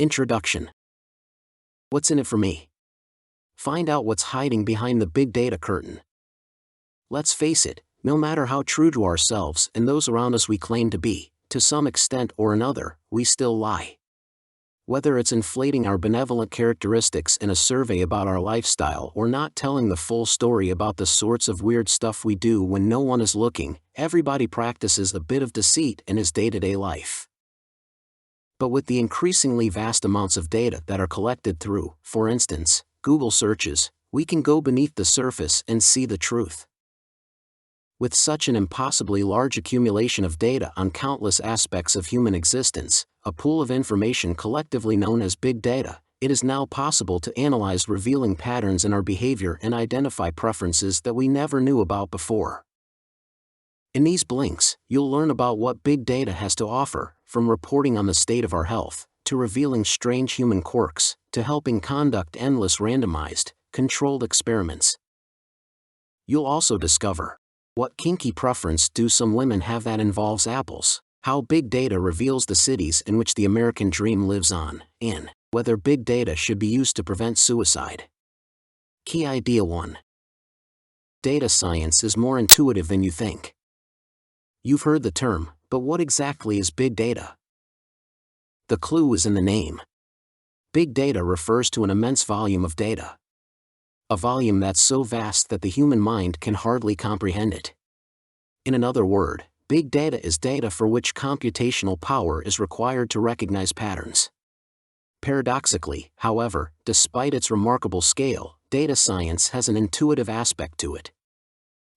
Introduction. What's in it for me? Find out what's hiding behind the big data curtain. Let's face it, no matter how true to ourselves and those around us we claim to be, to some extent or another, we still lie. Whether it's inflating our benevolent characteristics in a survey about our lifestyle or not telling the full story about the sorts of weird stuff we do when no one is looking, everybody practices a bit of deceit in his day-to-day life. But with the increasingly vast amounts of data that are collected through, for instance, Google searches, we can go beneath the surface and see the truth. With such an impossibly large accumulation of data on countless aspects of human existence, a pool of information collectively known as big data, it is now possible to analyze revealing patterns in our behavior and identify preferences that we never knew about before. In these blinks, you'll learn about what big data has to offer, from reporting on the state of our health, to revealing strange human quirks, to helping conduct endless randomized, controlled experiments. You'll also discover what kinky preference do some women have that involves apples, how big data reveals the cities in which the American dream lives on, and whether big data should be used to prevent suicide. Key Idea 1. Data science is more intuitive than you think. You've heard the term, but what exactly is big data? The clue is in the name. Big data refers to an immense volume of data. A volume that's so vast that the human mind can hardly comprehend it. In another word, big data is data for which computational power is required to recognize patterns. Paradoxically, however, despite its remarkable scale, data science has an intuitive aspect to it.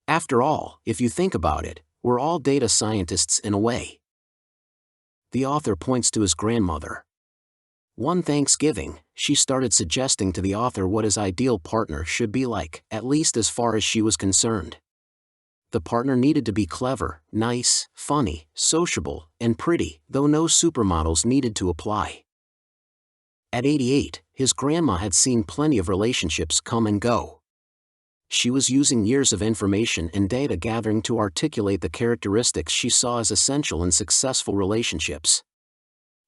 After all, if you think about it, we're all data scientists in a way. The author points to his grandmother. One Thanksgiving, she started suggesting to the author what his ideal partner should be like, at least as far as she was concerned. The partner needed to be clever, nice, funny, sociable, and pretty, though no supermodels needed to apply. At 88, his grandma had seen plenty of relationships come and go. She was using years of information and data gathering to articulate the characteristics she saw as essential in successful relationships.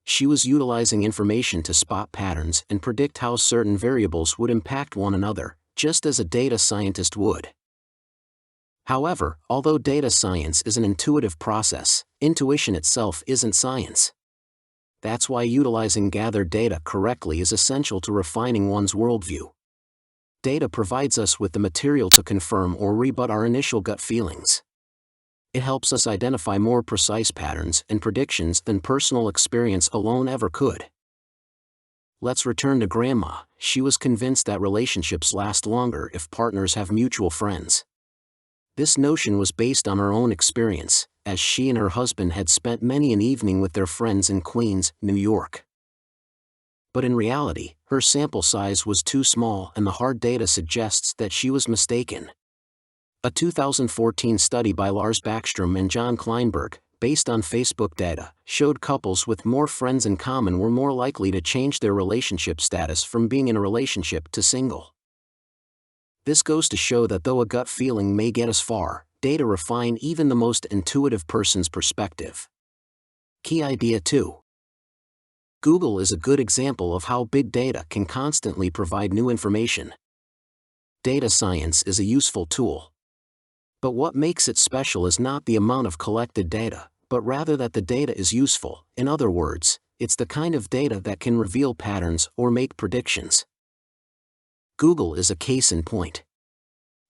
She was utilizing information to spot patterns and predict how certain variables would impact one another, just as a data scientist would. However, although data science is an intuitive process, intuition itself isn't science. That's why utilizing gathered data correctly is essential to refining one's worldview. Data provides us with the material to confirm or rebut our initial gut feelings. It helps us identify more precise patterns and predictions than personal experience alone ever could. Let's return to Grandma. She was convinced that relationships last longer if partners have mutual friends. This notion was based on her own experience, as she and her husband had spent many an evening with their friends in Queens, New York. But in reality, her sample size was too small and the hard data suggests that she was mistaken. A 2014 study by Lars Backstrom and John Kleinberg, based on Facebook data, showed couples with more friends in common were more likely to change their relationship status from being in a relationship to single. This goes to show that though a gut feeling may get us far, data refine even the most intuitive person's perspective. Key Idea 2. Google is a good example of how big data can constantly provide new information. Data science is a useful tool. But what makes it special is not the amount of collected data, but rather that the data is useful. In other words, it's the kind of data that can reveal patterns or make predictions. Google is a case in point.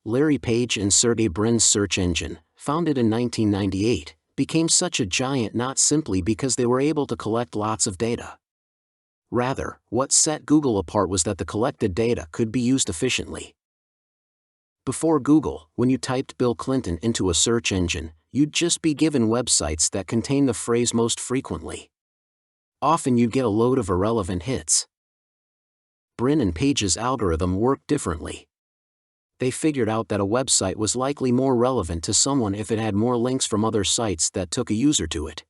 Larry Page and Sergey Brin's search engine, founded in 1998, became such a giant not simply because they were able to collect lots of data. Rather, what set Google apart was that the collected data could be used efficiently. Before Google, when you typed Bill Clinton into a search engine, you'd just be given websites that contain the phrase most frequently. Often you'd get a load of irrelevant hits. Brin and Page's algorithm worked differently. They figured out that a website was likely more relevant to someone if it had more links from other sites that took a user to it.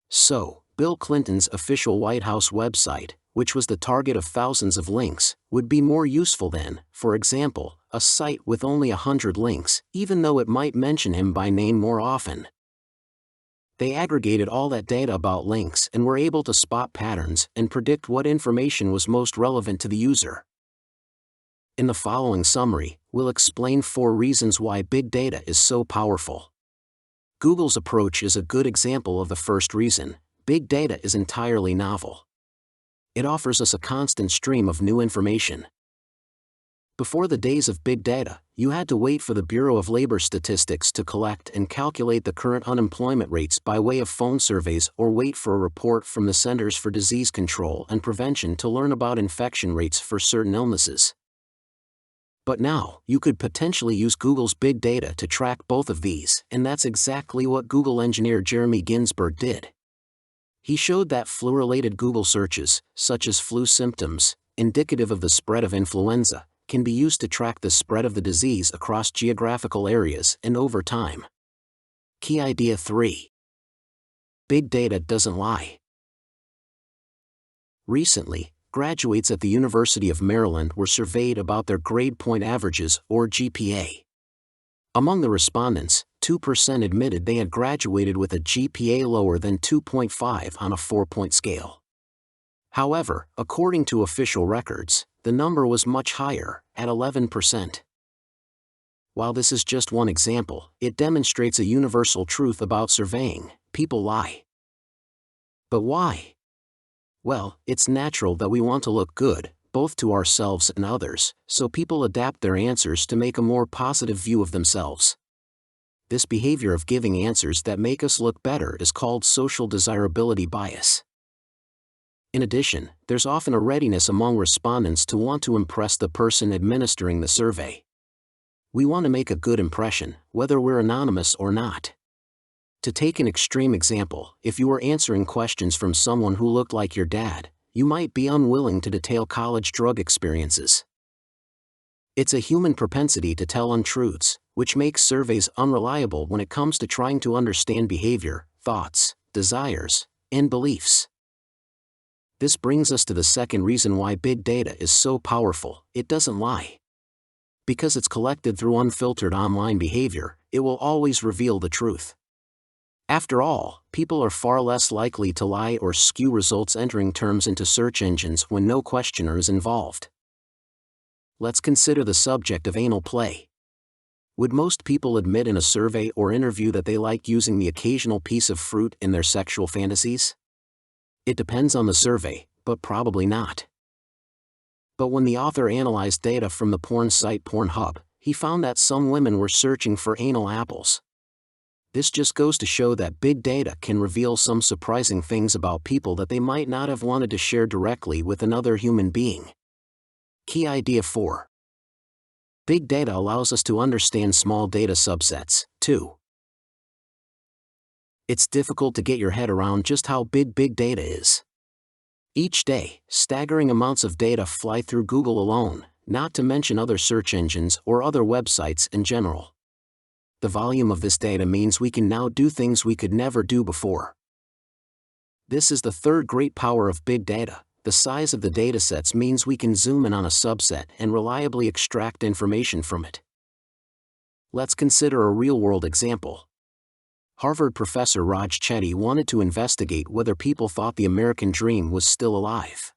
So, Bill Clinton's official White House website, which was the target of thousands of links, would be more useful than, for example, a site with only 100 links, even though it might mention him by name more often. They aggregated all that data about links and were able to spot patterns and predict what information was most relevant to the user. In the following summary, we'll explain 4 reasons why big data is so powerful. Google's approach is a good example of the first reason. Big data is entirely novel. It offers us a constant stream of new information. Before the days of big data, you had to wait for the Bureau of Labor Statistics to collect and calculate the current unemployment rates by way of phone surveys or wait for a report from the Centers for Disease Control and Prevention to learn about infection rates for certain illnesses. But now, you could potentially use Google's big data to track both of these, and that's exactly what Google engineer Jeremy Ginsberg did. He showed that flu-related Google searches, such as flu symptoms, indicative of the spread of influenza, can be used to track the spread of the disease across geographical areas and over time. Key idea 3. Big data doesn't lie. Recently, graduates at the University of Maryland were surveyed about their grade point averages, or GPA. Among the respondents, 2% admitted they had graduated with a GPA lower than 2.5 on a 4-point scale. However, according to official records, the number was much higher, at 11%. While this is just one example, it demonstrates a universal truth about surveying: people lie. But why? Well, it's natural that we want to look good, both to ourselves and others, so people adapt their answers to make a more positive view of themselves. This behavior of giving answers that make us look better is called social desirability bias. In addition, there's often a readiness among respondents to want to impress the person administering the survey. We want to make a good impression, whether we're anonymous or not. To take an extreme example, if you were answering questions from someone who looked like your dad, you might be unwilling to detail college drug experiences. It's a human propensity to tell untruths, which makes surveys unreliable when it comes to trying to understand behavior, thoughts, desires, and beliefs. This brings us to the second reason why big data is so powerful: it doesn't lie. Because it's collected through unfiltered online behavior, it will always reveal the truth. After all, people are far less likely to lie or skew results entering terms into search engines when no questioner is involved. Let's consider the subject of anal play. Would most people admit in a survey or interview that they like using the occasional piece of fruit in their sexual fantasies? It depends on the survey, but probably not. But when the author analyzed data from the porn site Pornhub, he found that some women were searching for anal apples. This just goes to show that big data can reveal some surprising things about people that they might not have wanted to share directly with another human being. Key idea 4. Big data allows us to understand small data subsets, too. It's difficult to get your head around just how big data is. Each day, staggering amounts of data fly through Google alone, not to mention other search engines or other websites in general. The volume of this data means we can now do things we could never do before. This is the third great power of big data. The size of the datasets means we can zoom in on a subset and reliably extract information from it. Let's consider a real-world example. Harvard professor Raj Chetty wanted to investigate whether people thought the American dream was still alive.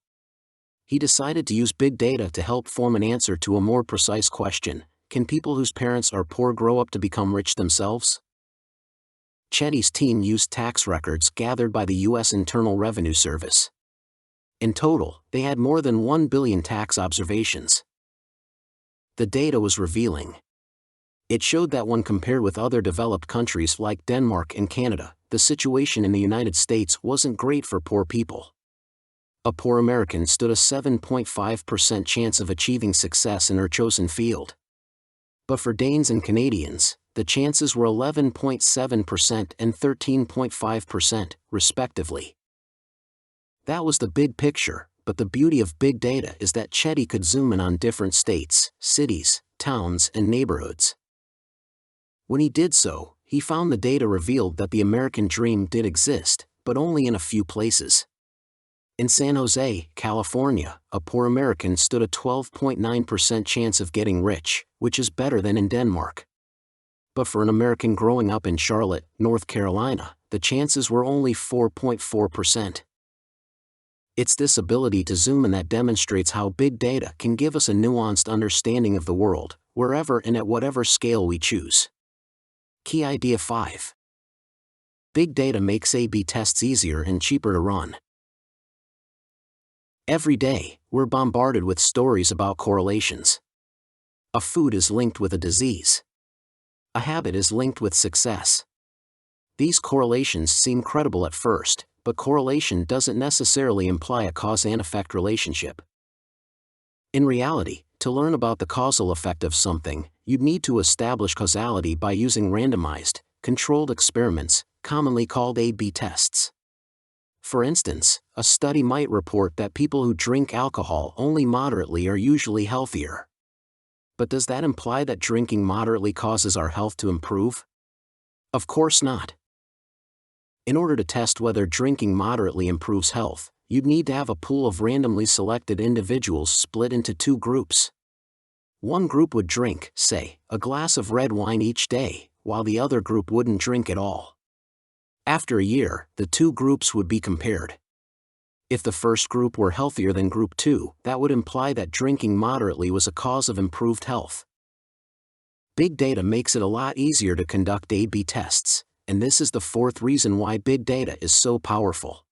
He decided to use big data to help form an answer to a more precise question: can people whose parents are poor grow up to become rich themselves? Chetty's team used tax records gathered by the U.S. Internal Revenue Service. In total, they had more than 1 billion tax observations. The data was revealing. It showed that when compared with other developed countries like Denmark and Canada, the situation in the United States wasn't great for poor people. A poor American stood a 7.5% chance of achieving success in her chosen field. But for Danes and Canadians, the chances were 11.7% and 13.5%, respectively. That was the big picture, but the beauty of big data is that Chetty could zoom in on different states, cities, towns, and neighborhoods. When he did so, he found the data revealed that the American dream did exist, but only in a few places. In San Jose, California, a poor American stood a 12.9% chance of getting rich, which is better than in Denmark. But for an American growing up in Charlotte, North Carolina, the chances were only 4.4%. It's this ability to zoom in that demonstrates how big data can give us a nuanced understanding of the world, wherever and at whatever scale we choose. Key idea 5. Big data makes A/B tests easier and cheaper to run. Every day, we're bombarded with stories about correlations. A food is linked with a disease. A habit is linked with success. These correlations seem credible at first, but correlation doesn't necessarily imply a cause and effect relationship. In reality, to learn about the causal effect of something, you'd need to establish causality by using randomized, controlled experiments, commonly called A/B tests. For instance, a study might report that people who drink alcohol only moderately are usually healthier. But does that imply that drinking moderately causes our health to improve? Of course not. In order to test whether drinking moderately improves health, you'd need to have a pool of randomly selected individuals split into two groups. One group would drink, say, a glass of red wine each day, while the other group wouldn't drink at all. After a year, the two groups would be compared. If the first group were healthier than group 2, that would imply that drinking moderately was a cause of improved health. Big data makes it a lot easier to conduct A/B tests, and this is the fourth reason why big data is so powerful.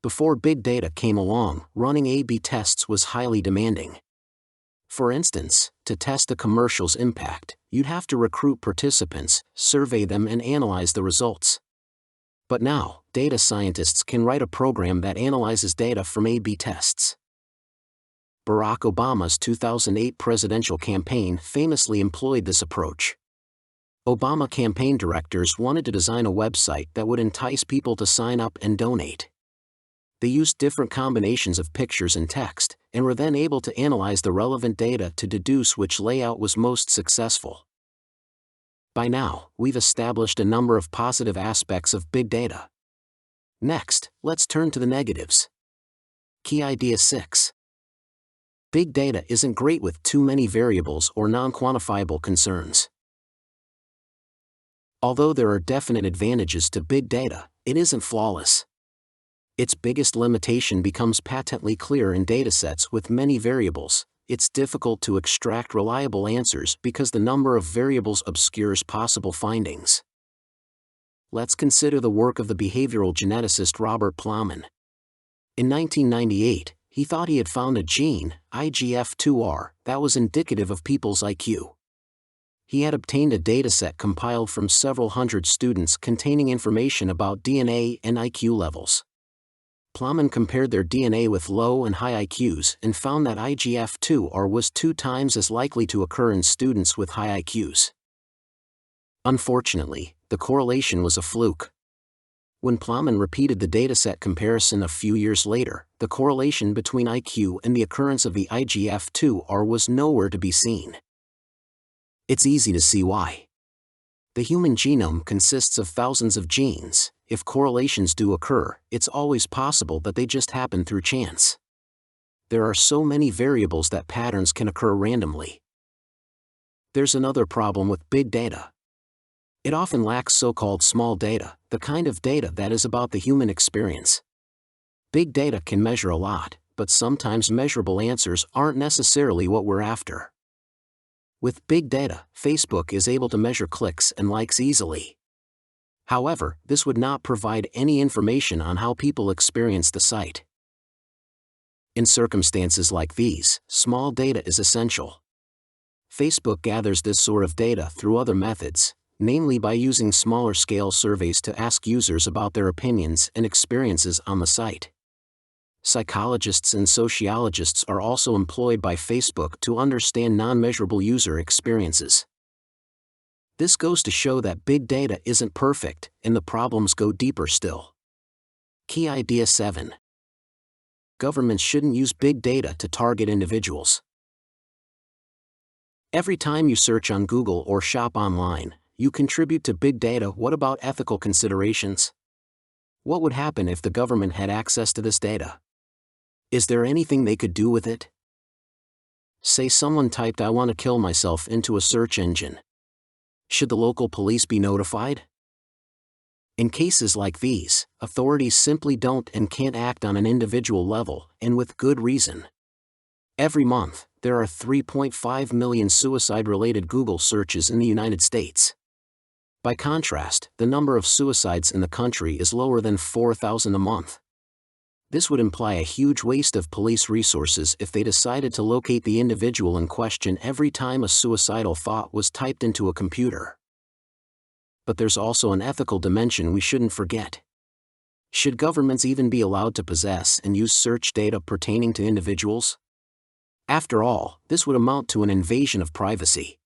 Before big data came along, running A/B tests was highly demanding. For instance, to test a commercial's impact, you'd have to recruit participants, survey them and analyze the results. But now, data scientists can write a program that analyzes data from A/B tests. Barack Obama's 2008 presidential campaign famously employed this approach. Obama campaign directors wanted to design a website that would entice people to sign up and donate. They used different combinations of pictures and text, and were then able to analyze the relevant data to deduce which layout was most successful. By now, we've established a number of positive aspects of big data. Next, let's turn to the negatives. Key idea 6. Big data isn't great with too many variables or non-quantifiable concerns. Although there are definite advantages to big data, it isn't flawless. Its biggest limitation becomes patently clear in datasets with many variables. It's difficult to extract reliable answers because the number of variables obscures possible findings. Let's consider the work of the behavioral geneticist Robert Plowman. In 1998, he thought he had found a gene, IGF2R, that was indicative of people's IQ. He had obtained a dataset compiled from several hundred students containing information about DNA and IQ levels. Plowman compared their DNA with low and high IQs and found that IGF2R was 2 times as likely to occur in students with high IQs. Unfortunately, the correlation was a fluke. When Plowman repeated the dataset comparison a few years later, the correlation between IQ and the occurrence of the IGF2R was nowhere to be seen. It's easy to see why. The human genome consists of thousands of genes. If correlations do occur, it's always possible that they just happen through chance. There are so many variables that patterns can occur randomly. There's another problem with big data. It often lacks so-called small data, the kind of data that is about the human experience. Big data can measure a lot, but sometimes measurable answers aren't necessarily what we're after. With big data, Facebook is able to measure clicks and likes easily. However, this would not provide any information on how people experience the site. In circumstances like these, small data is essential. Facebook gathers this sort of data through other methods, namely by using smaller-scale surveys to ask users about their opinions and experiences on the site. Psychologists and sociologists are also employed by Facebook to understand non-measurable user experiences. This goes to show that big data isn't perfect, and the problems go deeper still. Key idea 7. Governments shouldn't use big data to target individuals. Every time you search on Google or shop online, you contribute to big data. What about ethical considerations? What would happen if the government had access to this data? Is there anything they could do with it? Say someone typed "I want to kill myself" into a search engine. Should the local police be notified? In cases like these, authorities simply don't and can't act on an individual level, and with good reason. Every month, there are 3.5 million suicide-related Google searches in the United States. By contrast, the number of suicides in the country is lower than 4,000 a month. This would imply a huge waste of police resources if they decided to locate the individual in question every time a suicidal thought was typed into a computer. But there's also an ethical dimension we shouldn't forget. Should governments even be allowed to possess and use search data pertaining to individuals? After all, this would amount to an invasion of privacy.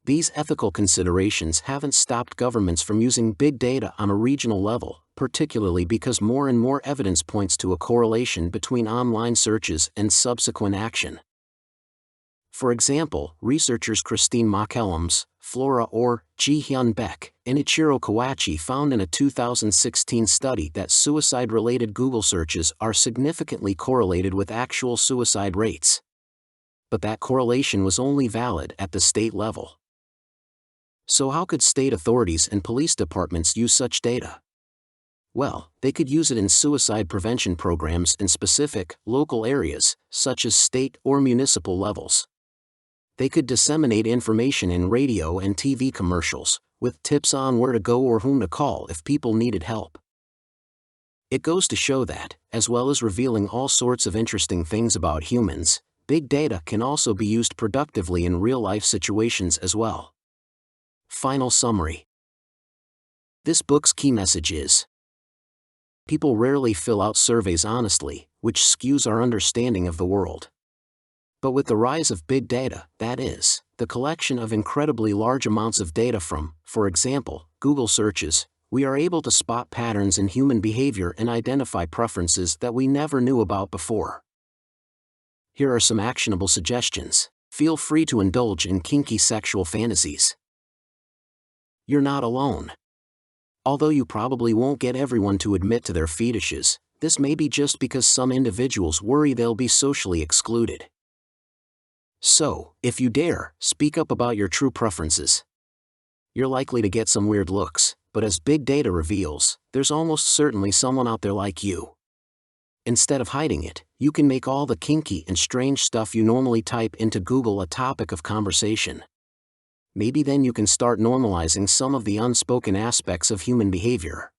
These ethical considerations haven't stopped governments from using big data on a regional level, particularly because more and more evidence points to a correlation between online searches and subsequent action. For example, researchers Christine McCallum's, Flora Orr, Ji-hyun Baek, and Ichiro Kawachi found in a 2016 study that suicide-related Google searches are significantly correlated with actual suicide rates. But that correlation was only valid at the state level. So how could state authorities and police departments use such data? Well, they could use it in suicide prevention programs in specific, local areas, such as state or municipal levels. They could disseminate information in radio and TV commercials, with tips on where to go or whom to call if people needed help. It goes to show that, as well as revealing all sorts of interesting things about humans, big data can also be used productively in real-life situations as well. Final summary. This book's key message is: people rarely fill out surveys honestly, which skews our understanding of the world. But with the rise of big data, that is, the collection of incredibly large amounts of data from, for example, Google searches, we are able to spot patterns in human behavior and identify preferences that we never knew about before. Here are some actionable suggestions. Feel free to indulge in kinky sexual fantasies. You're not alone. Although you probably won't get everyone to admit to their fetishes, this may be just because some individuals worry they'll be socially excluded. So, if you dare, speak up about your true preferences. You're likely to get some weird looks, but as big data reveals, there's almost certainly someone out there like you. Instead of hiding it, you can make all the kinky and strange stuff you normally type into Google a topic of conversation. Maybe then you can start normalizing some of the unspoken aspects of human behavior.